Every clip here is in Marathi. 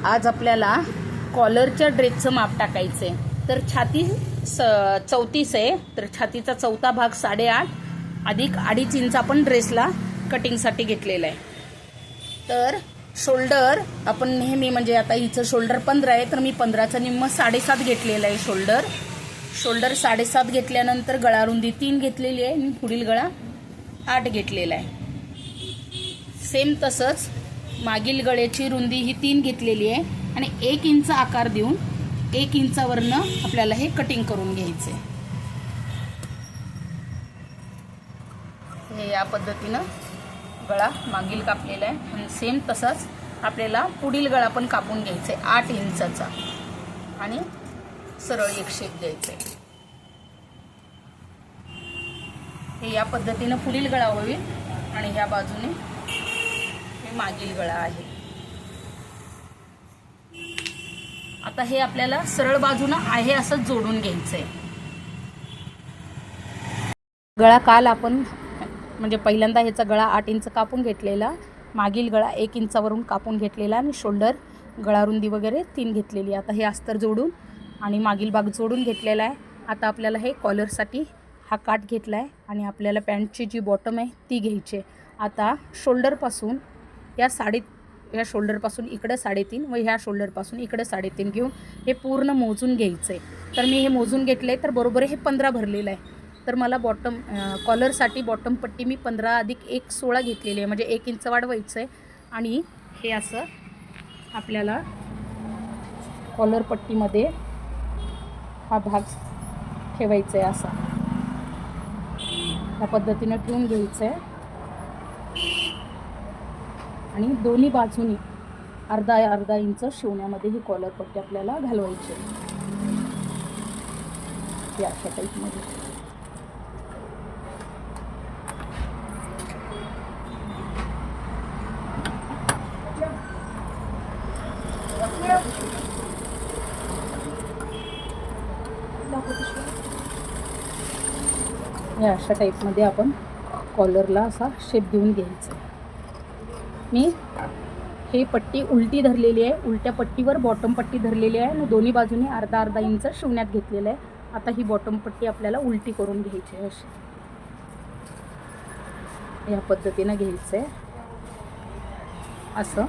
आज आपल्याला कॉलरच्या ड्रेसचं माप टाकायचं आहे। तर छाती 34 आहे, तर छातीचा चौथा भाग 8.5 अधिक 2.5 इंच आपण ड्रेसला कटिंगसाठी घेतलेला आहे। तर शोल्डर आपण नेहमी म्हणजे आता हिचं शोल्डर 15 आहे, तर मी 15चा निम्म 7.5 घेतलेला आहे। शोल्डर 7.5 घेतल्यानंतर गळा रुंदी 3 घेतलेली आहे आणि पुढील गळा 8 घेतलेला आहे। सेम तसंच मागील गळ्याची रुंदी ही 3 घेतलेली आहे आणि 1 इंच आकार देऊन 1 इंचावरनं आपल्याला हे कटिंग करून घ्यायचे। हे या पद्धतीनं गळा मागील कापलेला आहे आणि सेम तसाच आपल्याला पुढील गळा पण कापून घ्यायचा आहे 8 इंचाचा आणि सरळ एक शेप द्यायचा आहे। हे या पद्धतीनं पुढील गळा होईल आणि ह्या बाजूने हे मागील गळा आहे। आता हे आपल्याला सरळ बाजूने आहे असं जोडून घ्यायचंय। गळा काल आपण म्हणजे पहिल्यांदा ह्याचा गळा 8 इंच कापून घेतलेला, मागील गळा 1 इंचावरून कापून घेतलेला आणि शोल्डर गळा रुंदी वगैरे 3 घेतलेली। आता हे अस्तर जोडून आणि मागील भाग जोडून घेतलेला आहे। आता आपल्याला हे कॉलरसाठी हा काठ घेतला आहे आणि आपल्याला पॅन्टची जी बॉटम आहे ती घ्यायची आहे। आता शोल्डरपासून या शोल्डरपासून इकडे 3.5 व ह्या शोल्डरपासून इकडे 3.5 घेऊन हे पूर्ण मोजून घ्यायचं आहे। तर मी हे मोजून घेतलं आहे, तर बरोबर हे 15 भरलेलं आहे। तर मला कॉलरसाठी बॉटम पट्टी मी 15 अधिक 1 16 घेतलेली आहे, म्हणजे 1 इंच वाढवायचं आहे आणि हे असं आपल्याला कॉलर पट्टीमध्ये हा भाग ठेवायचा आहे। असा या पद्धतीने ठेवून घ्यायचं आहे आणि दोन्ही बाजूनी अर्धा इंच शिवण्यामध्ये ही कॉलर पट्टी आपल्याला घालवायची आहे। या अशा टाईपमध्ये या अशा टाईपमध्ये आपण कॉलरला असा शेप देऊन घ्यायचा। मी हे पट्टी उलटी धरलेली आहे, उलट्या पट्टीवर बॉटम पट्टी धरलेली आहे आणि दोन्ही बाजूने अर्धा इंच शिवण्यात घेतलेलं आहे। आता ही बॉटम पट्टी आपल्याला उलटी करून घ्यायची आहे, अशी या पद्धतीने घ्यायचं आहे असं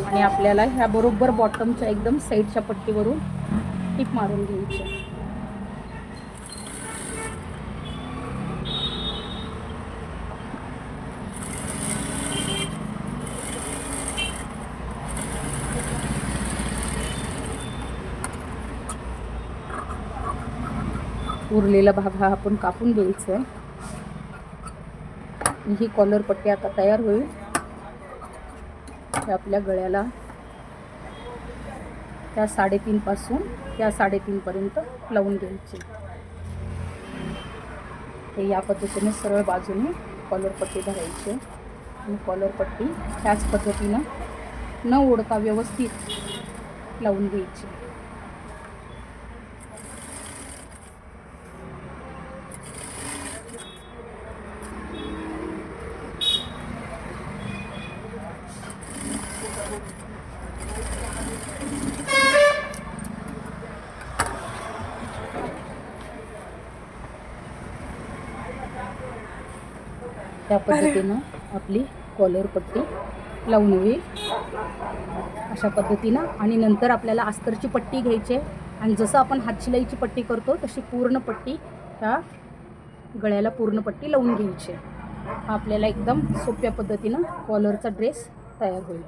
आणि आपल्याला ह्या बरोबर बॉटमच्या एकदम साईडच्या पट्टीवरून टिप मारून घ्यायची आहे। उरलेला भाग हा आपण कापून घ्यायचा आहे। ही कॉलर पट्टी आता तयार होईल। आपल्या गळ्याला त्या 3.5 पासून त्या 3.5 पर्यंत लावून घ्यायची। हे या पद्धतीने सरळ बाजूने कॉलर पट्टी धरायची आणि कॉलर पट्टी त्याच पद्धतीनं न ओढता व्यवस्थित लावून घ्यायची। त्या पद्धतीनं आपली कॉलर पट्टी लावून होईल अशा पद्धतीनं। आणि नंतर आपल्याला अस्तरची पट्टी घ्यायची आहे आणि जसं आपण हातशिलाईची पट्टी करतो तशी पूर्ण पट्टी त्या गळ्याला पूर्ण पट्टी लावून घ्यायची आहे। आपल्याला एकदम सोप्या पद्धतीनं कॉलरचा ड्रेस तयार होईल।